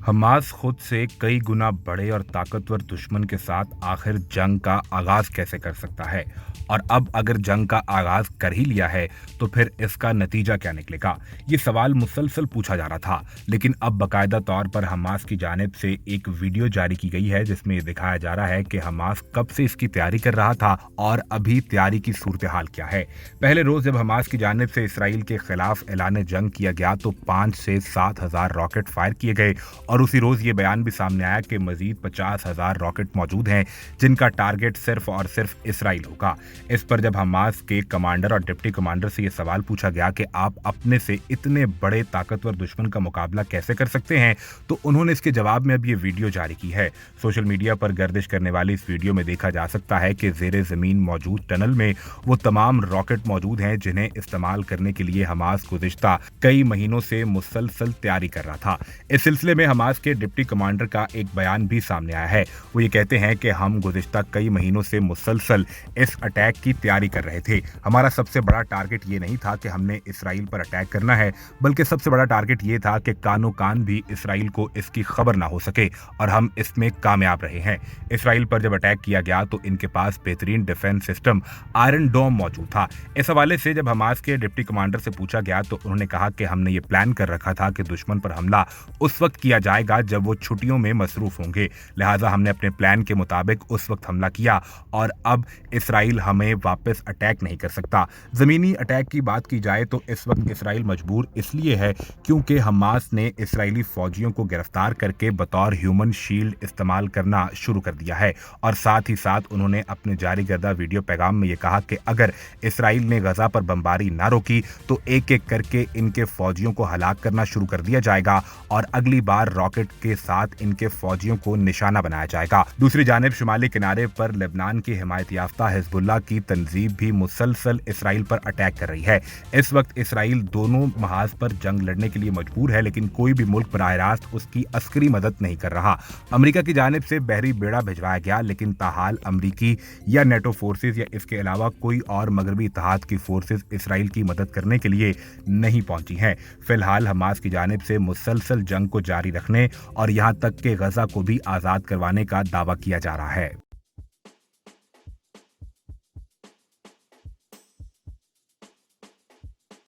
Hamas खुद से कई गुना बड़े और ताकतवर दुश्मन के साथ आखिर जंग का आगाज कैसे कर सकता है, और अब अगर जंग का आगाज कर ही लिया है तो फिर इसका नतीजा क्या निकलेगा। ये सवाल मुसलसल पूछा जा रहा था, लेकिन अब बाकायदा तौर पर हमास की जानिब से एक वीडियो जारी की गई है जिसमें दिखाया जा रहा है कि हमास कब से इसकी तैयारी कर रहा था और अभी तैयारी की सूरत हाल क्या है। पहले रोज जब हमास की जानिब से इसराइल के खिलाफ ऐलान जंग किया गया तो 5 से 7,000 रॉकेट फायर किए गए और उसी रोज ये बयान भी सामने आया कि मजीद 50,000 रॉकेट मौजूद हैं जिनका टारगेट सिर्फ और सिर्फ इसराइल होगा। इस पर जब हमास के कमांडर और डिप्टी कमांडर से यह सवाल पूछा गया कि आप अपने से इतने बड़े ताकतवर दुश्मन का मुकाबला कैसे कर सकते हैं, तो उन्होंने इसके जवाब में अब ये वीडियो जारी की है। सोशल मीडिया पर गर्दिश करने वाली इस वीडियो में देखा जा सकता है कि ज़ेरे ज़मीन मौजूद टनल में वो तमाम रॉकेट मौजूद हैं जिन्हें इस्तेमाल करने के लिए हमास गुज़िश्ता कई महीनों से मुसलसल तैयारी कर रहा था। इस सिलसिले में हमास के डिप्टी कमांडर का एक बयान भी सामने आया है। वो ये कहते हैं कि हम गुज़िश्ता कई महीनों से मुसलसल इस अटैक की तैयारी कर रहे थे। हमारा सबसे बड़ा टारगेट ये नहीं था कि हमने इसराइल पर अटैक करना है, बल्कि सबसे बड़ा टारगेट ये था कि कानो कान भी इसराइल को इसकी खबर ना हो सके, और हम इसमें कामयाब रहे हैं। इसराइल पर जब अटैक किया गया तो इनके पास बेहतरीन डिफेंस सिस्टम आयरन डोम मौजूद था। इस हवाले से जब हमास के डिप्टी कमांडर से पूछा गया तो उन्होंने कहा कि हमने ये प्लान कर रखा था कि दुश्मन पर हमला उस वक्त किया जाएगा जब वो छुट्टियों में मसरूफ होंगे, लिहाजा हमने अपने प्लान के मुताबिक उस वक्त हमला किया और अब इसराइल हमें वापस अटैक नहीं कर सकता। ज़मीनी अटैक की बात की जाए तो इस वक्त इसराइल मजबूर इसलिए है क्योंकि हमास ने इसराइली फौजियों को गिरफ्तार करके बतौर ह्यूमन शील्ड इस्तेमाल करना शुरू कर दिया है, और साथ ही साथ उन्होंने अपने जारी करदा वीडियो पैगाम में ये कहा कि अगर इसराइल ने गजा पर बमबारी ना रोकी तो एक एक करके इनके फौजियों को हलाक करना शुरू कर दिया जाएगा और अगली बार रॉकेट के साथ इनके फौजियों को निशाना बनाया जाएगा। दूसरी जानिब शुमाली किनारे पर लेबनान की हिमायत याफ्ता हिजबुल्लाह की तंजीब भी मुसलसल इसराइल पर अटैक कर रही है। इस वक्त इसराइल दोनों महाज पर जंग लड़ने के लिए मजबूर है, लेकिन कोई भी मुल्क बराह रास्त उसकी अस्करी मदद नहीं कर रहा। अमेरिका की जानिब से बहरी बेड़ा भिजवाया गया, लेकिन ताहाल अमरीकी या नेटो फोर्सेज या इसके अलावा कोई और मगरबी इत्तेहाद की फोर्सेज इसराइल की मदद करने के लिए नहीं पहुंची हैं। फिलहाल हमास की जानिब से मुसलसल जंग को जारी रखने और यहां तक कि गजा को भी आज़ाद करवाने का दावा किया जा रहा है।